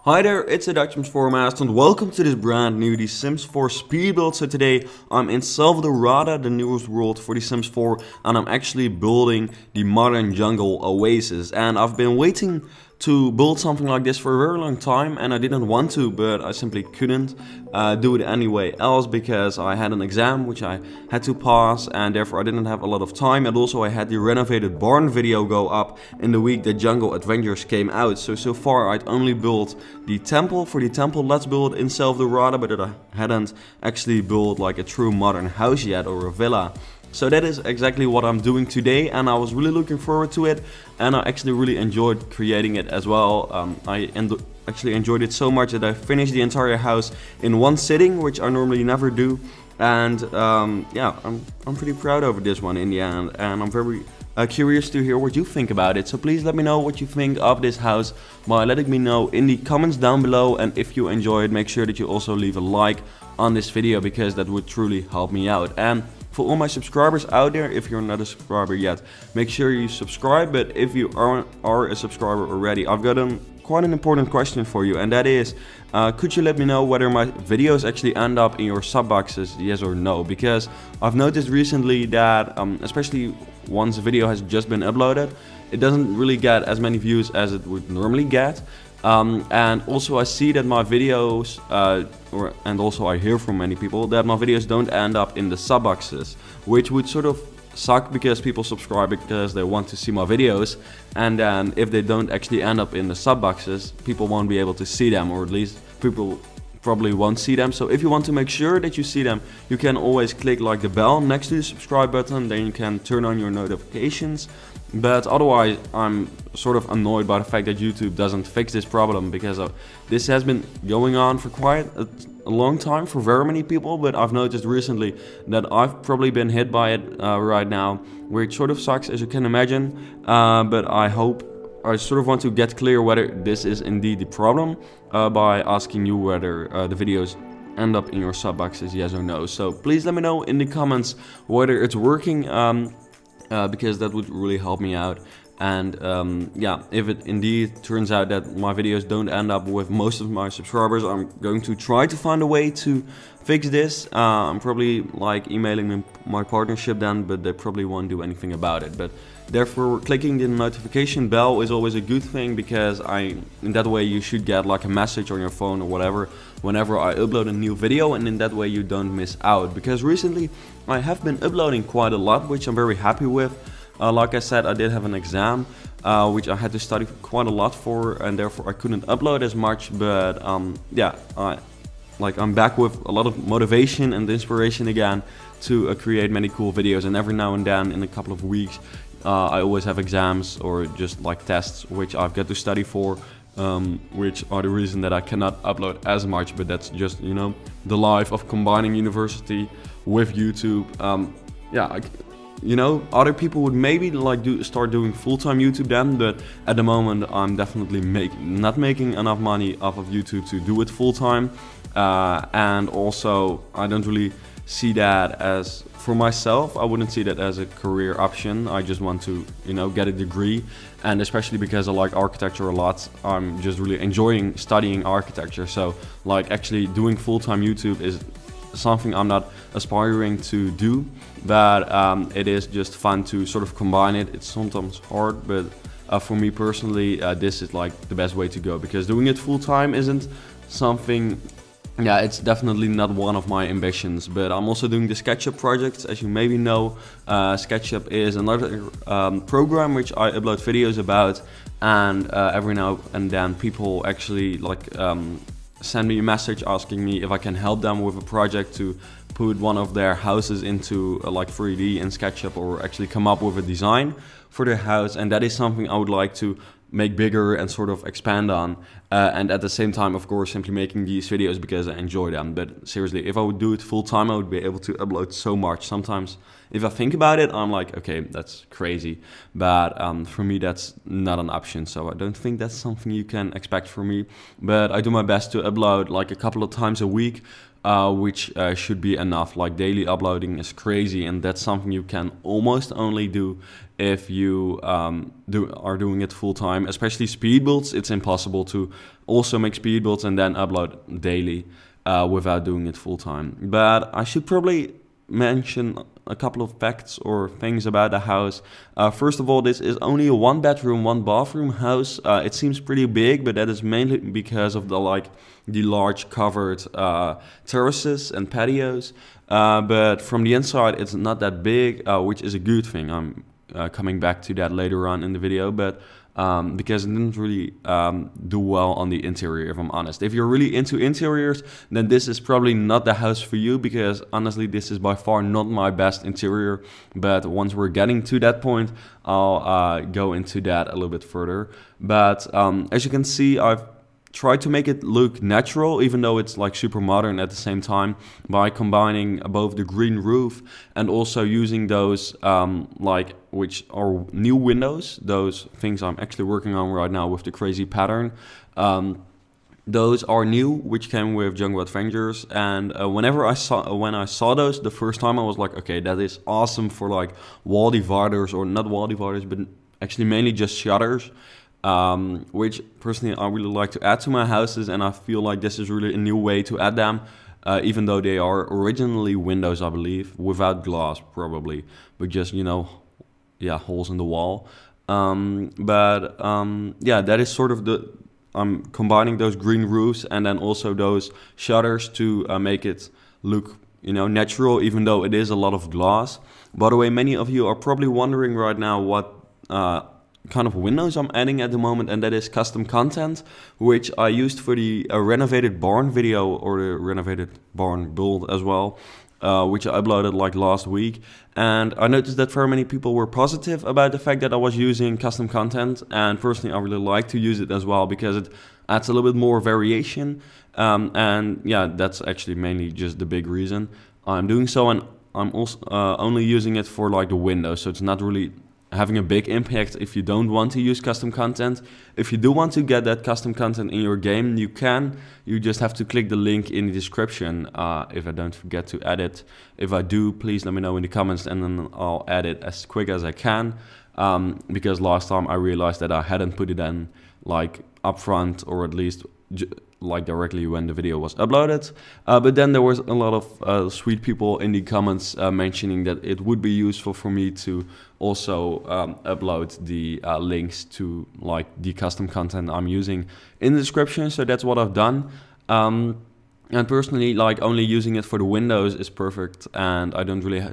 Hi there, it's the Dutchman's Foremost and welcome to this brand new The Sims 4 speed build. So today I'm in Selvadorada, the newest world for The Sims 4, and I'm actually building the modern jungle oasis. And I've been waiting to build something like this for a very long time, and I didn't want to, but I simply couldn't do it anyway else because I had an exam which I had to pass, and therefore I didn't have a lot of time. And also I had the renovated barn video go up in the week that Jungle Adventures came out. So far I'd only built the temple for the temple Let's Build in Selvadorada, but I hadn't actually built like a true modern house yet or a villa. So that is exactly what I'm doing today, and I was really looking forward to it, and I actually really enjoyed creating it as well. I actually enjoyed it so much that I finished the entire house in one sitting, which I normally never do. And yeah, I'm pretty proud over this one in the end, and I'm very curious to hear what you think about it. So please let me know what you think of this house by letting me know in the comments down below, and if you enjoy it, make sure that you also leave a like on this video because that would truly help me out. And for all my subscribers out there, if you're not a subscriber yet, make sure you subscribe. But if you are a subscriber already, I've got quite an important question for you, and that is, could you let me know whether my videos actually end up in your sub boxes, yes or no? Because I've noticed recently that, especially once a video has just been uploaded, it doesn't really get as many views as it would normally get. And also I see that my videos, and also I hear from many people that my videos don't end up in the sub boxes, which would sort of suck because people subscribe because they want to see my videos, and then if they don't actually end up in the sub boxes, people won't be able to see them, or at least people probably won't see them. So if you want to make sure that you see them, you can always click like the bell next to the subscribe button, then you can turn on your notifications. But otherwise I'm sort of annoyed by the fact that YouTube doesn't fix this problem, because this has been going on for quite a long time for very many people, but I've noticed recently that I've probably been hit by it right now, which sort of sucks, as you can imagine. But I sort of want to get clear whether this is indeed the problem by asking you whether the videos end up in your sub boxes, yes or no. So please let me know in the comments whether it's working, because that would really help me out. And yeah, if it indeed turns out that my videos don't end up with most of my subscribers, I'm going to try to find a way to fix this. I'm probably like emailing my partnership then, but they probably won't do anything about it. But therefore clicking the notification bell is always a good thing, because in that way you should get like a message on your phone or whatever whenever I upload a new video, and in that way you don't miss out. Because recently I have been uploading quite a lot, which I'm very happy with. Like I said, I did have an exam which I had to study quite a lot for, and therefore I couldn't upload as much. But yeah, I'm back with a lot of motivation and inspiration again to create many cool videos. And every now and then, in a couple of weeks, I always have exams or just like tests which I've got to study for, which are the reason that I cannot upload as much. But that's just, you know, the life of combining university with YouTube. Yeah, you know, other people would maybe like start doing full-time YouTube then, but at the moment I'm definitely not making enough money off of YouTube to do it full-time. And also I don't really see that as, for myself, I wouldn't see that as a career option. I just want to, you know, get a degree, and especially because I like architecture a lot, I'm just really enjoying studying architecture. So like actually doing full-time YouTube is something I'm not aspiring to do, but it is just fun to sort of combine it. It's sometimes hard, but for me personally, this is like the best way to go, because doing it full-time isn't something, yeah, it's definitely not one of my ambitions. But I'm also doing the SketchUp projects, as you maybe know. SketchUp is another program which I upload videos about, and every now and then people actually like send me a message asking me if I can help them with a project to put one of their houses into like 3D in SketchUp, or actually come up with a design for their house. And that is something I would like to make bigger and sort of expand on, and at the same time, of course, simply making these videos because I enjoy them. But seriously, if I would do it full time, I would be able to upload so much. Sometimes If I think about it, I'm like, okay, that's crazy. But for me, that's not an option. So I don't think that's something you can expect from me. But I do my best to upload like a couple of times a week, which should be enough. Like daily uploading is crazy, and that's something you can almost only do if you are doing it full time. Especially speed builds, it's impossible to also make speed builds and then upload daily without doing it full time. But I should probably mention a couple of facts or things about the house. First of all, this is only a 1-bedroom, 1-bathroom house. It seems pretty big, but that is mainly because of the large covered terraces and patios. But from the inside, it's not that big, which is a good thing. I'm coming back to that later on in the video, but because it didn't really do well on the interior, if I'm honest. If you're really into interiors, then this is probably not the house for you, because honestly, this is by far not my best interior. But once we're getting to that point, I'll go into that a little bit further. But as you can see, I've tried to make it look natural, even though it's like super modern at the same time, by combining both the green roof and also using those which are new windows, those things I'm actually working on right now with the crazy pattern. Those are new, which came with Jungle Adventures, and when I saw those the first time, I was like, okay, that is awesome for like wall dividers, or not wall dividers, but actually mainly just shutters. Which personally I really like to add to my houses, and I feel like this is really a new way to add them, even though they are originally windows, I believe, without glass probably, but just, you know, yeah, holes in the wall. Yeah, that is sort of I'm combining those green roofs and then also those shutters to make it look, you know, natural, even though it is a lot of glass. By the way, many of you are probably wondering right now what kind of windows I'm adding at the moment, and that is custom content, which I used for the renovated barn video, or the renovated barn build as well, which I uploaded like last week. And I noticed that very many people were positive about the fact that I was using custom content, and personally I really like to use it as well, because it adds a little bit more variation, and yeah, that's actually mainly just the big reason I'm doing so. And I'm also only using it for like the windows, so it's not really having a big impact if you don't want to use custom content. If you do want to get that custom content in your game, you can. You just have to click the link in the description if I don't forget to add it. If I do, please let me know in the comments, and then I'll add it as quick as I can. Because last time I realized that I hadn't put it in like upfront, or at least like directly when the video was uploaded. But then there was a lot of sweet people in the comments mentioning that it would be useful for me to also upload the links to like the custom content I'm using in the description. So that's what I've done. And personally, like only using it for the windows is perfect, and I don't really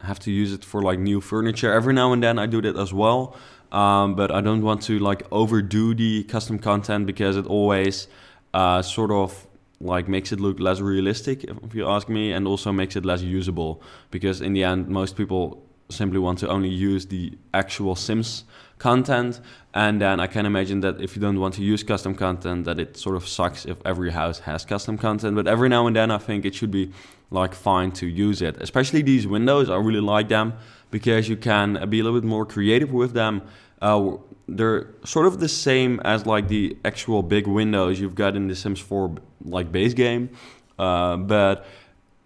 have to use it for like new furniture. Every now and then I do that as well, but I don't want to like overdo the custom content, because it always sort of like makes it look less realistic, if you ask me, and also makes it less usable, because in the end most people simply want to only use the actual Sims content. And then I can imagine that if you don't want to use custom content, that it sort of sucks if every house has custom content. But every now and then I think it should be like fine to use it. Especially these windows, I really like them, because you can be a little bit more creative with them. They're sort of the same as like the actual big windows you've got in the Sims 4 like base game, but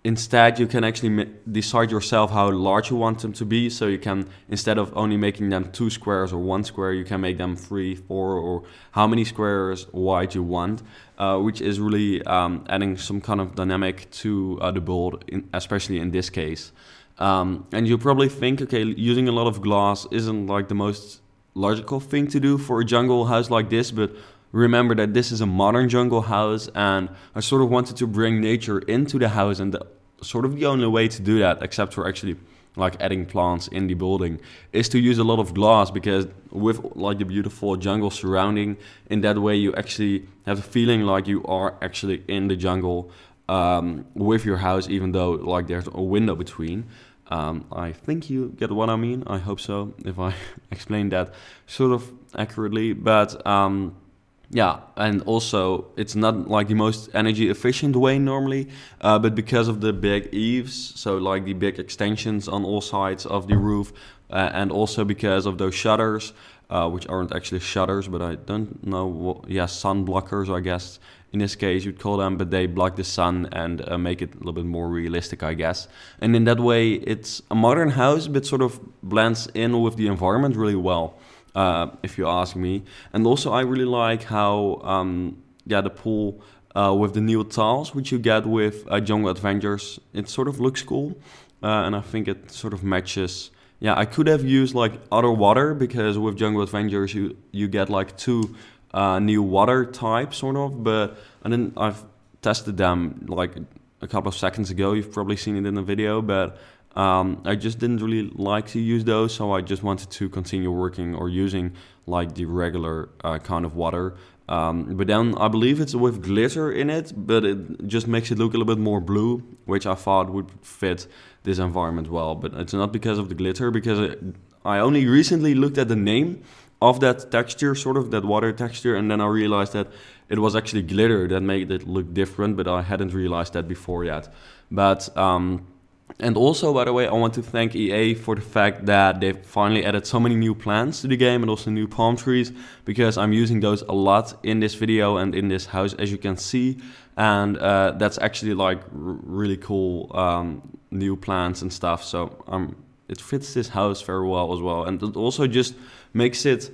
instead you can actually decide yourself how large you want them to be. So you can, instead of only making them 2 squares or 1 square, you can make them 3, 4, or how many squares wide you want, which is really adding some kind of dynamic to the build, especially in this case. And you probably think, okay, using a lot of glass isn't like the most logical thing to do for a jungle house like this, but remember that this is a modern jungle house, and I sort of wanted to bring nature into the house, and sort of the only way to do that, except for actually like adding plants in the building, is to use a lot of glass, because with like the beautiful jungle surrounding, in that way you actually have a feeling like you are actually in the jungle with your house, even though like there's a window between. I think you get what I mean. I hope so, if I explained that sort of accurately. But yeah, and also it's not like the most energy efficient way normally, but because of the big eaves, so like the big extensions on all sides of the roof, and also because of those shutters, which aren't actually shutters, but I don't know what, yeah, sun blockers, I guess in this case you'd call them, but they block the sun and make it a little bit more realistic, I guess. And in that way, it's a modern house, but sort of blends in with the environment really well. If you ask me. And also I really like how yeah, the pool with the new tiles which you get with Jungle Adventures, it sort of looks cool, and I think it sort of matches. Yeah, I could have used like other water, because with Jungle Adventures you get like two new water types sort of, but I've tested them like a couple of seconds ago. You've probably seen it in the video, but I just didn't really like to use those, so I just wanted to continue working or using like the regular kind of water. But then I believe it's with glitter in it, but it just makes it look a little bit more blue, which I thought would fit this environment well. But it's not because of the glitter, because I only recently looked at the name of that texture, sort of that water texture, and then I realized that it was actually glitter that made it look different, but I hadn't realized that before yet. But and also, by the way, I want to thank EA for the fact that they've finally added so many new plants to the game, and also new palm trees, because I'm using those a lot in this video and in this house, as you can see. And that's actually like really cool new plants and stuff. So it fits this house very well as well. And it also just makes it,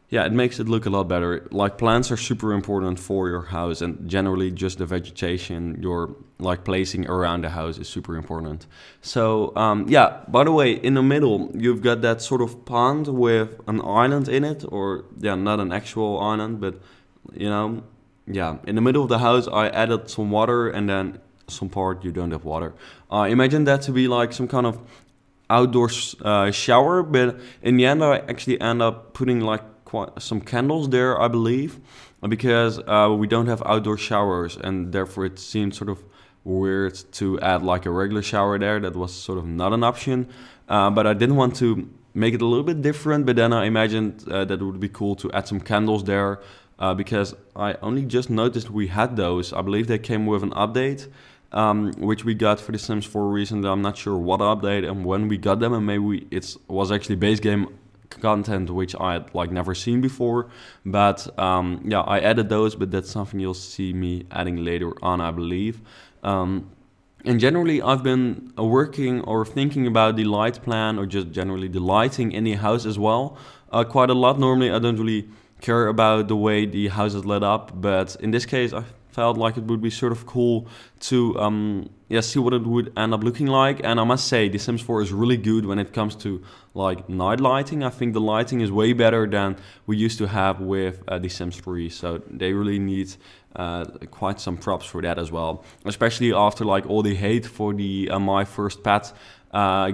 yeah, it makes it look a lot better. Like, plants are super important for your house, and generally just the vegetation you're like placing around the house is super important. So yeah, by the way, in the middle you've got that sort of pond with an island in it, or yeah, not an actual island, but you know, yeah, in the middle of the house I added some water, and then some part you don't have water. I imagine that to be like some kind of outdoor shower, but in the end I actually end up putting like some candles there, I believe, because we don't have outdoor showers, and therefore it seemed sort of weird to add like a regular shower there. That was sort of not an option, but I didn't want to make it a little bit different. But then I imagined that it would be cool to add some candles there, because I only just noticed we had those. I believe they came with an update, which we got for The Sims 4 recently. I'm not sure what update and when we got them, and maybe it was actually base game content which I had like never seen before. But yeah, I added those, but that's something you'll see me adding later on, I believe. And generally I've been working or thinking about the light plan, or just generally the lighting in the house as well, quite a lot. Normally I don't really care about the way the house is lit up, but in this case I felt like it would be sort of cool to yeah, see what it would end up looking like. And I must say, The Sims 4 is really good when it comes to like night lighting. I think the lighting is way better than we used to have with The Sims 3, so they really need quite some props for that as well, especially after like all the hate for the My First Pet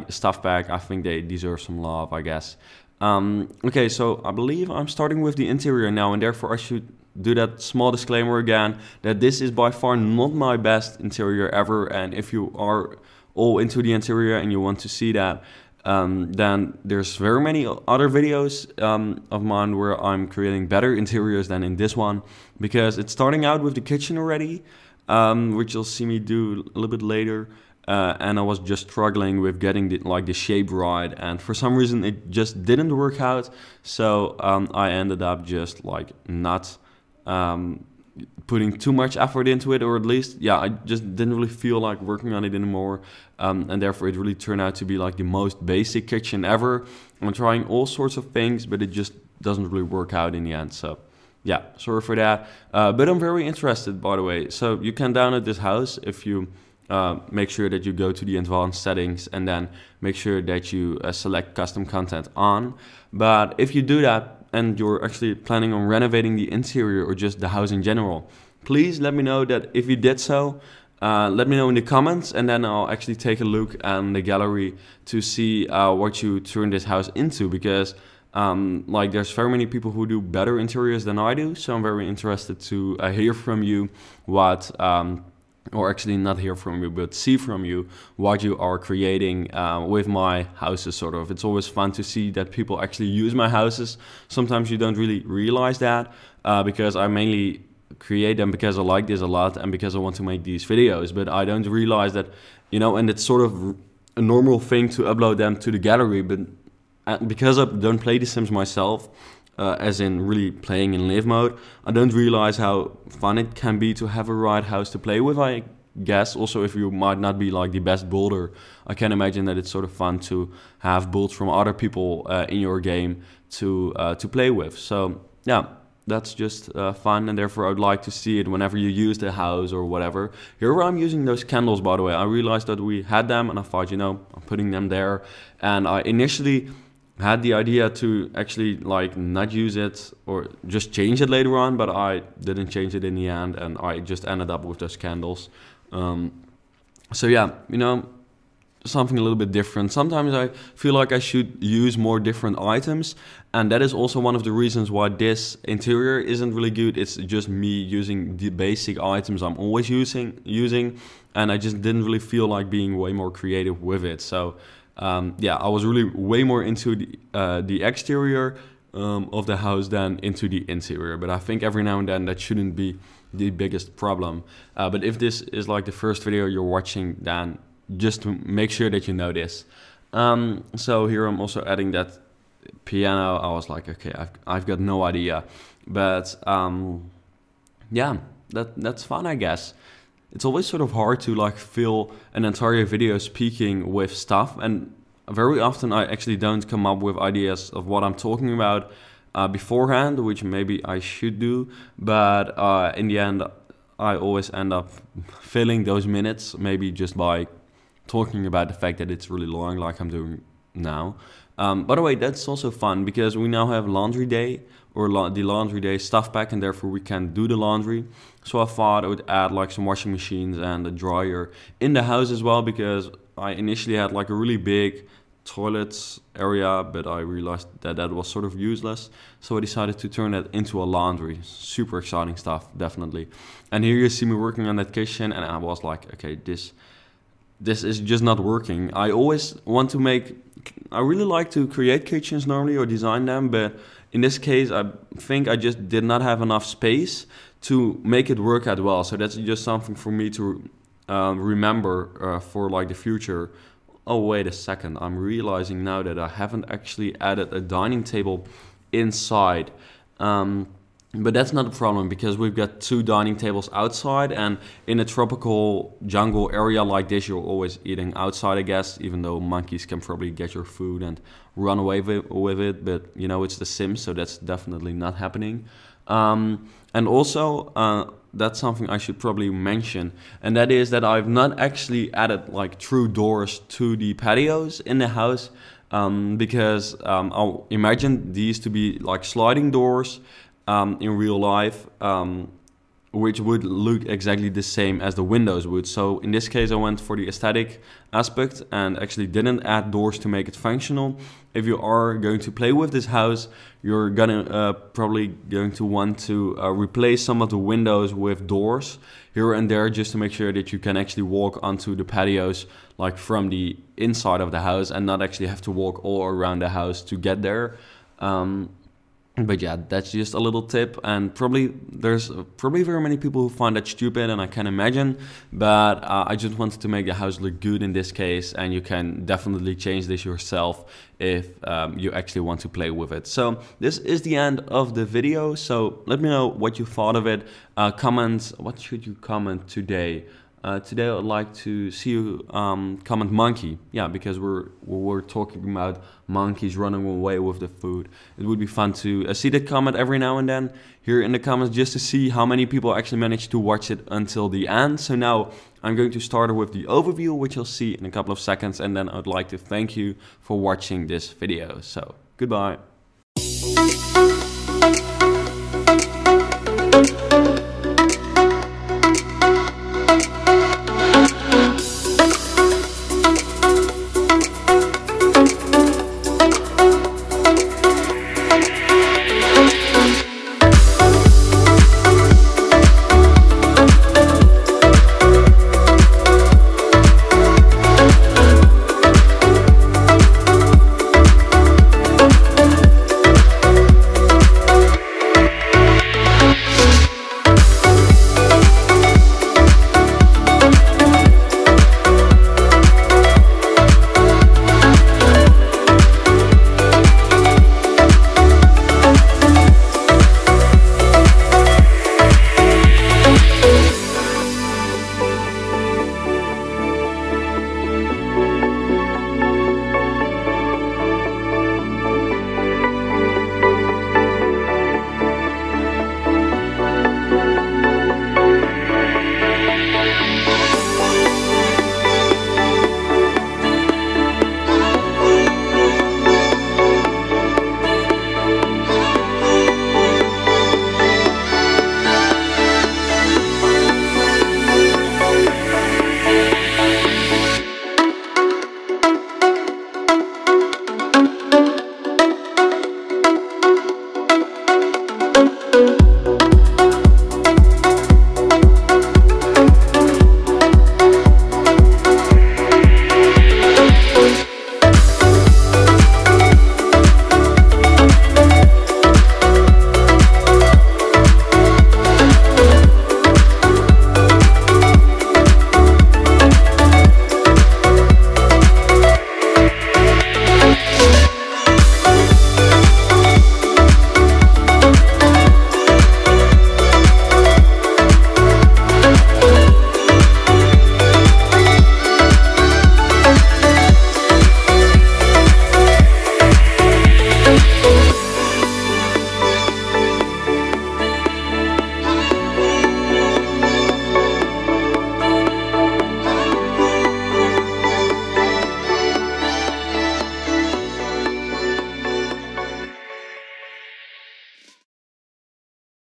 stuff pack. I think they deserve some love, I guess. Okay, so I believe I'm starting with the interior now, and therefore I should do that small disclaimer again, that this is by far not my best interior ever. And if you are all into the interior and you want to see that, then there's very many other videos of mine where I'm creating better interiors than in this one, because it's starting out with the kitchen already, which you'll see me do a little bit later. And I was just struggling with getting the shape right, and for some reason it just didn't work out. So I ended up just like not putting too much effort into it, or at least, yeah, I just didn't really feel like working on it anymore, and therefore it really turned out to be like the most basic kitchen ever. I'm trying all sorts of things, but it just doesn't really work out in the end. So yeah, sorry for that, but I'm very interested, by the way. So you can download this house if you make sure that you go to the advanced settings, and then make sure that you select custom content on. But if you do that and you're actually planning on renovating the interior or just the house in general, please let me know that if you did so. Let me know in the comments, and then I'll actually take a look at the gallery to see what you turn this house into, because like there's very many people who do better interiors than I do. So I'm very interested to hear from you what or actually not hear from you, but see from you what you are creating with my houses, sort of. It's always fun to see that people actually use my houses. Sometimes you don't really realize that because I mainly create them because I like this a lot and because I want to make these videos, but I don't realize that, you know, and it's sort of a normal thing to upload them to the gallery, but because I don't play The Sims myself, as in really playing in live mode, I don't realize how fun it can be to have a right house to play with, I guess. Also, if you might not be like the best builder, I can imagine that it's sort of fun to have builds from other people in your game to play with. So yeah, that's just fun, and therefore I'd like to see it whenever you use the house or whatever. Here I'm using those candles, by the way. I realized that we had them and I thought, you know, I'm putting them there. And I initially had the idea to actually like not use it or just change it later on, but I didn't change it in the end, and I just ended up with those candles. So yeah, you know, something a little bit different. Sometimes I feel like I should use more different items, and that is also one of the reasons why this interior isn't really good. It's just me using the basic items I'm always using, and I just didn't really feel like being way more creative with it. So yeah, I was really way more into the exterior of the house than into the interior. But I think every now and then that shouldn't be the biggest problem. But if this is like the first video you're watching, then just to make sure that you know this. So here I'm also adding that piano. I was like, okay, I've got no idea. But yeah, that's fun, I guess. It's always sort of hard to like fill an entire video speaking with stuff, and very often I actually don't come up with ideas of what I'm talking about beforehand, which maybe I should do, but in the end I always end up filling those minutes maybe just by talking about the fact that it's really long, like I'm doing now. By the way, that's also fun because we now have laundry day, or the laundry day stuff pack, and therefore we can do the laundry. So I thought I would add like some washing machines and a dryer in the house as well, because I initially had like a really big toilets area, but I realized that that was sort of useless. So I decided to turn that into a laundry. Super exciting stuff, definitely. And here you see me working on that kitchen, and I was like, okay, this is just not working. I always want to I really like to create kitchens normally or design them, but in this case I think I just did not have enough space to make it work out well. So that's just something for me to remember for like the future. Oh, wait a second, I'm realizing now that I haven't actually added a dining table inside. But that's not a problem because we've got 2 dining tables outside, and in a tropical jungle area like this, you're always eating outside, I guess, even though monkeys can probably get your food and run away with it. But, you know, it's The Sims, so that's definitely not happening. And also, that's something I should probably mention, and that is that I've not actually added like true doors to the patios in the house, because I'll imagine these to be like sliding doors in real life, which would look exactly the same as the windows would. So in this case I went for the aesthetic aspect and actually didn't add doors to make it functional. If you are going to play with this house, you're gonna probably going to want to replace some of the windows with doors here and there, just to make sure that you can actually walk onto the patios like from the inside of the house and not actually have to walk all around the house to get there. But yeah, that's just a little tip, and there's probably very many people who find that stupid, and I can imagine, but I just wanted to make the house look good in this case, and you can definitely change this yourself if you actually want to play with it. So this is the end of the video, so let me know what you thought of it. Comment, what should you comment today? Today I'd like to see you comment monkey. Yeah, because we're talking about monkeys running away with the food. It would be fun to see that comment every now and then here in the comments, just to see how many people actually managed to watch it until the end. So now I'm going to start with the overview, which you'll see in a couple of seconds, and then I'd like to thank you for watching this video. So goodbye.